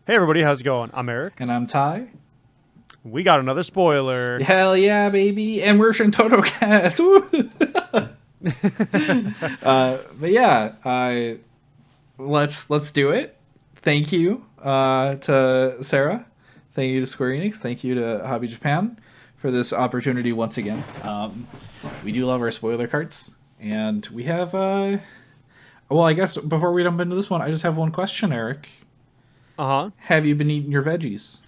Hey everybody, how's it going? I'm Eric. And I'm Ty. We got another spoiler. Hell yeah, baby. And we're ShantottoCast. Woo! But yeah, let's do it. Thank you to Sarah. Thank you to Square Enix. Thank you to Hobby Japan for this opportunity once again. We do love our spoiler cards. And we have, well, I guess before we jump into this one, I just have one question, Eric. Uh-huh. Have you been eating your veggies?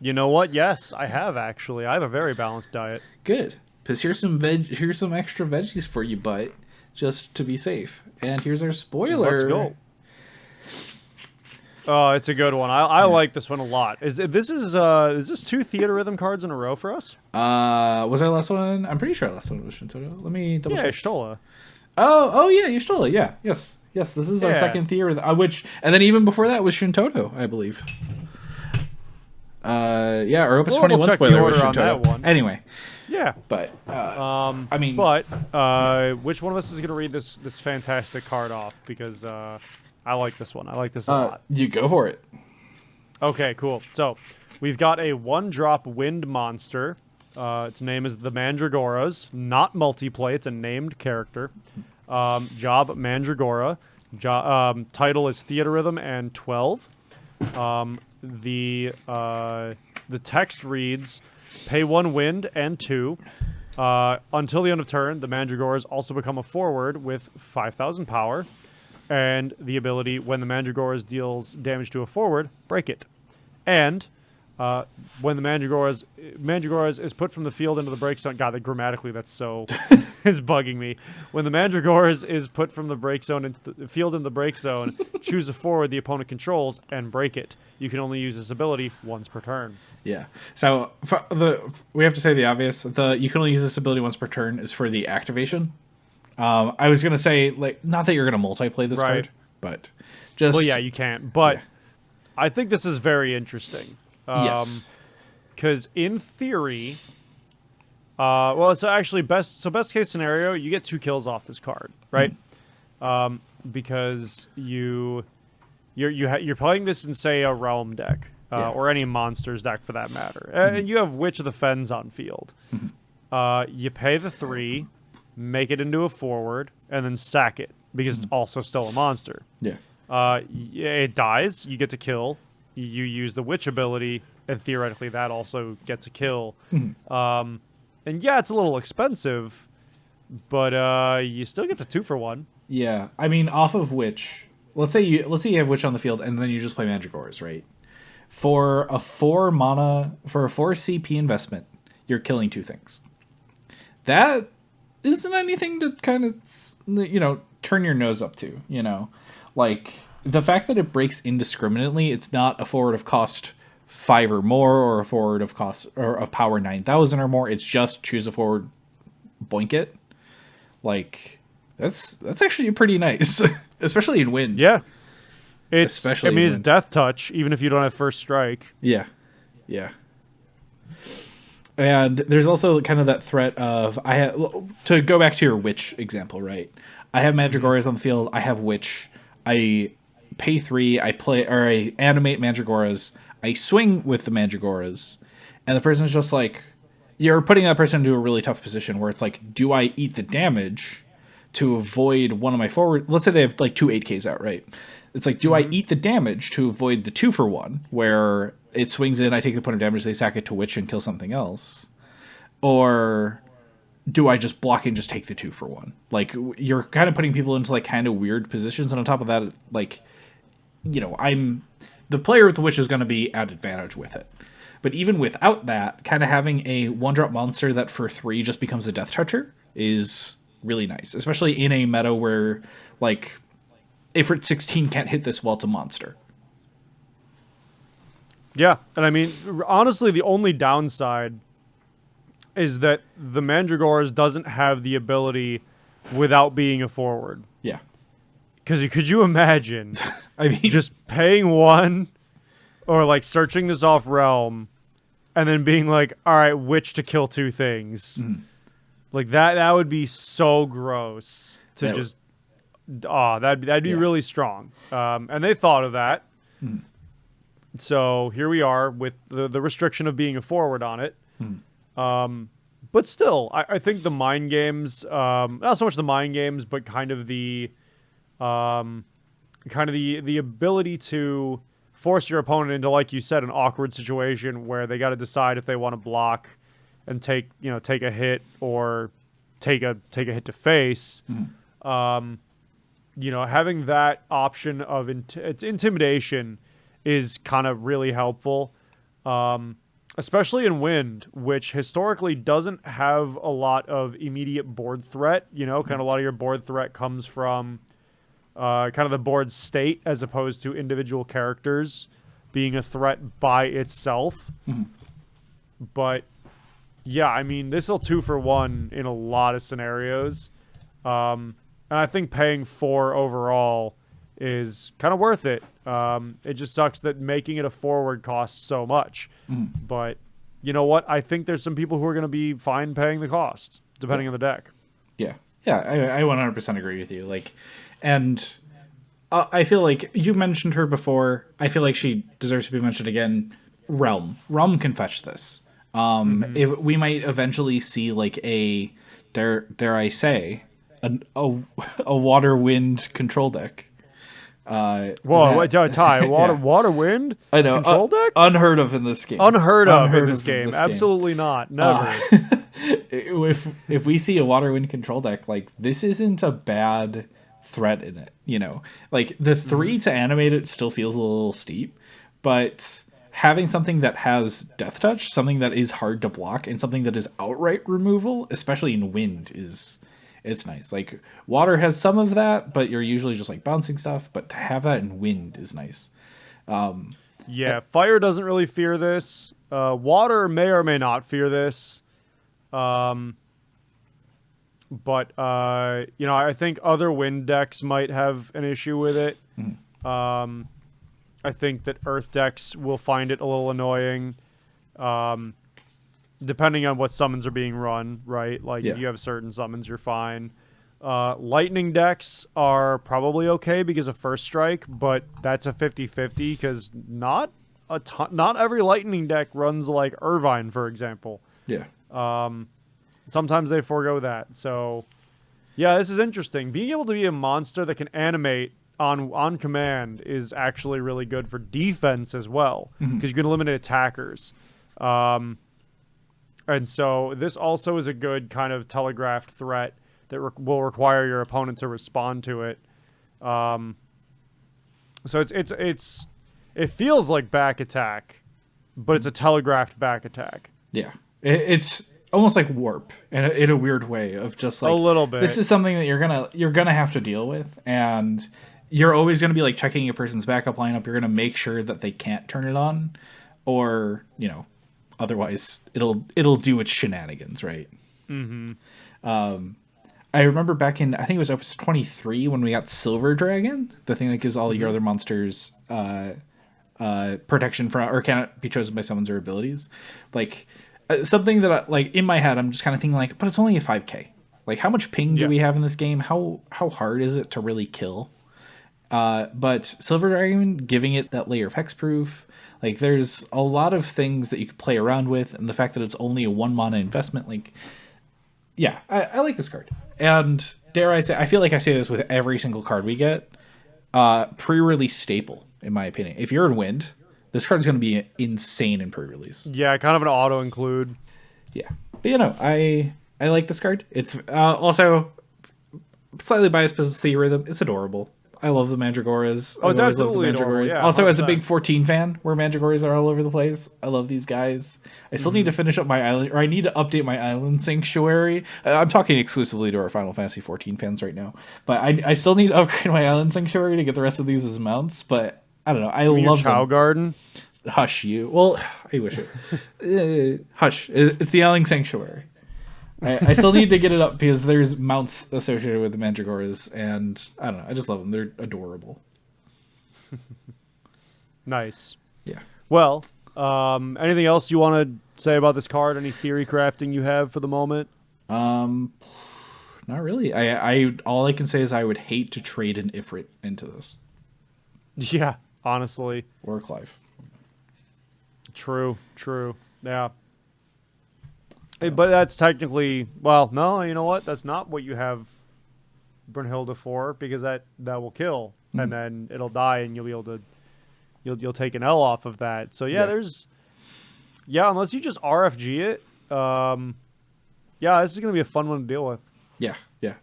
You know what? Yes, I have actually. I have a very balanced diet. Good. Because here's some extra veggies for you, but just to be safe. And here's our spoiler. Let's go. Oh, it's a good one. I like this one a lot. Is this two theater rhythm cards in a row for us? Was our last one? I'm pretty sure our last one was Shantotto. Let me double check. Shtola. Oh yeah, Yushtola. Yeah, yes. This is our second theater, and then even before that was Shantotto, I believe. Our Opus 21 we'll spoiler was was on that Shantotto. one. Anyway, Yeah. but I mean, which one of us is gonna read this fantastic card off? Because I like this one. I like this a lot. you go for it. Okay, cool. So we've got a 1-drop wind monster. Its name is the Mandragoras. Not multiplay. It's a named character. Job Mandragora. Title is Theater Rhythm and 12. The text reads, pay 1 wind and 2. Until the end of turn, the Mandragoras also become a forward with 5,000 power. And the ability, when the Mandragoras deals damage to a forward, break it. And when the Mandragoras is put from the field into the break zone. God, grammatically that's so is bugging me. When the Mandragoras is put from the break zone into the field in the break zone, choose a forward the opponent controls and break it. You can only use this ability once per turn. Yeah. So we have to say the obvious. You can only use this ability once per turn is for the activation. I was gonna say not that you're gonna multiplay this card, but just well, yeah, you can't. But yeah. I think this is very interesting. Yes. Because in theory, it's actually best case scenario, you get 2 kills off this card, right? Because you're playing this in, say, a realm deck, or any monsters deck for that matter, and you have Witch of the Fens on field. You pay the 3, make it into a forward, and then sack it because it's also still a monster. Yeah. It dies. You get to kill. You use the Witch ability, and theoretically that also gets a kill. And yeah, it's a little expensive, but you still get the 2 for 1. Yeah, I mean, off of Witch, let's say you have Witch on the field, and then you just play Mandragoras, right? For a 4 CP investment, you're killing 2 things. That isn't anything to kind of turn your nose up to, like. The fact that it breaks indiscriminately, it's not a forward of cost 5 or more, or a forward of cost or of power 9,000 or more. It's just choose a forward, boink it. Like that's actually pretty nice, especially in wind. Yeah, it's death touch even if you don't have first strike. Yeah. And there's also kind of that threat of to go back to your Witch example, right? I have Mandragoras on the field. I have Witch. I pay 3, I animate Mandragoras, I swing with the Mandragoras, and the person's just like, you're putting that person into a really tough position where it's like, do I eat the damage to avoid one of my forward? Let's say they have like 2 8Ks out, right? It's like, do I eat the damage to avoid the 2 for 1, where it swings in, I take the point of damage, they sack it to Witch and kill something else? Or do I just block and just take the 2 for 1? Like, you're kind of putting people into like kind of weird positions, and on top of that, like, I'm the player with the Witch is going to be at advantage with it. But even without that, kind of having a 1-drop monster that for 3 just becomes a death toucher is really nice, especially in a meta where, like, Ifrit 16 can't hit this while it's a monster. Yeah, and I mean, honestly, the only downside is that the Mandragoras doesn't have the ability without being a forward. Yeah. Because could you imagine I mean, just paying 1 or like searching this off realm and then being like, all right, Witch to kill 2 things. Like that would be so gross to that'd be really strong. And they thought of that. So here we are with the restriction of being a forward on it. But still, I think the mind games, not so much the mind games, but kind of the the ability to force your opponent into, like you said, an awkward situation where they got to decide if they want to block and take a hit or take a hit to face. Having that option of intimidation is kind of really helpful, especially in Wind, which historically doesn't have a lot of immediate board threat. Kind of a lot of your board threat comes from kind of the board state as opposed to individual characters being a threat by itself. But yeah, I mean, this will 2-for-1 in a lot of scenarios. And I think paying 4 overall is kind of worth it. It just sucks that making it a forward costs so much. But you know what? I think there's some people who are going to be fine paying the cost, depending on the deck. Yeah. Yeah, I 100% agree with you. And I feel like you mentioned her before. I feel like she deserves to be mentioned again. Realm can fetch this. If we might eventually see a dare I say a water wind control deck. Whoa, Ty, water wind? I know. Control deck? Unheard of in this game. Unheard of in this game. Absolutely not. Never. If we see a water wind control deck, this isn't a bad threat in it. The 3 to animate it still feels a little steep, but having something that has death touch, something that is hard to block, and something that is outright removal, especially in Wind, it's nice. Water has some of that, but you're usually just bouncing stuff. But to have that in Wind is nice. Yeah, fire doesn't really fear this. Water may or may not fear this. But I think other Wind decks might have an issue with it. I think that Earth decks will find it a little annoying. Depending on what summons are being run, right? If you have certain summons, you're fine. Lightning decks are probably okay because of First Strike, but that's a 50-50 because not every lightning deck runs like Irvine, for example. Yeah. Sometimes they forego that. So, yeah, this is interesting. Being able to be a monster that can animate on command is actually really good for defense as well because you can eliminate attackers. And so this also is a good kind of telegraphed threat that will require your opponent to respond to it. So it feels like back attack, but it's a telegraphed back attack. Yeah, it's almost like warp in a weird way of just a little bit. This is something that you're gonna have to deal with, and you're always gonna be checking a person's backup lineup. You're gonna make sure that they can't turn it on, or otherwise it'll do its shenanigans, right? I remember back in, I think it was Opus 23 when we got Silver Dragon, the thing that gives all your other monsters protection from or cannot be chosen by summons or abilities. Something that in my head I'm just kind of thinking but it's only a 5k. How much ping do we have in this game? How hard is it to really kill? But Silver Dragon, giving it that layer of hexproof, there's a lot of things that you could play around with, and the fact that it's only a 1 mana investment, I like this card. And dare I say, I feel like I say this with every single card we get, pre-release staple, in my opinion. If you're in Wind, this card's going to be insane in pre-release. Yeah, kind of an auto-include. Yeah. But, I like this card. It's also slightly biased because it's Theorhythm. It's adorable. I love the Mandragoras. Oh, it's absolutely adorable. Yeah, also, 100%. As a big 14 fan, where Mandragoras are all over the place, I love these guys. I still need to finish up my island, or I need to update my island sanctuary. I'm talking exclusively to our Final Fantasy 14 fans right now, but I still need to upgrade my island sanctuary to get the rest of these as mounts. But I don't know. I love them. Chow Garden. Hush you. Well, I wish it. Hush. It's the island sanctuary. I still need to get it up because there's mounts associated with the Mandragoras, and I don't know. I just love them. They're adorable. Nice. Yeah. Well, anything else you want to say about this card? Any theory crafting you have for the moment? Not really. I all I can say is I would hate to trade an Ifrit into this. Yeah, honestly. Or Clive. True. Yeah. But that's technically, well, no, you know what? That's not what you have Brunhilde for, because that will kill, and then it'll die, and you'll be able to, you'll take an L off of that. So yeah, unless you just RFG it, this is gonna be a fun one to deal with. Yeah.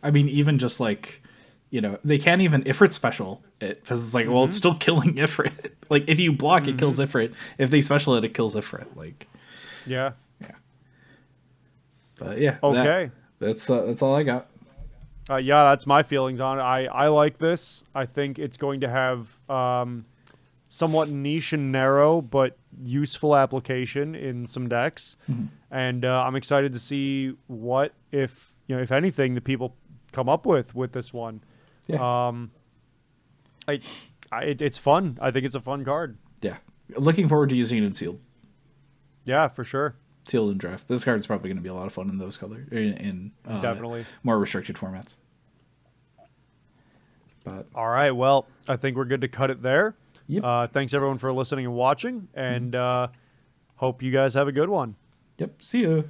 I mean, even just like, they can't even Ifrit special it, because it's like, well, it's still killing Ifrit. Like, if you block, it kills Ifrit. If they special it kills Ifrit. Like, yeah. But yeah. Okay. That's all I got. That's my feelings on it. I like this. I think it's going to have somewhat niche and narrow, but useful application in some decks. And I'm excited to see what, if anything, the people come up with this one. Yeah. It's fun. I think it's a fun card. Yeah. Looking forward to using it in sealed. Yeah, for sure. Sealed and draft. This card's probably going to be a lot of fun in those colors, in definitely more restricted formats. But all right, well, I think we're good to cut it there. Yep. Thanks everyone for listening and watching, and hope you guys have a good one. Yep. See ya.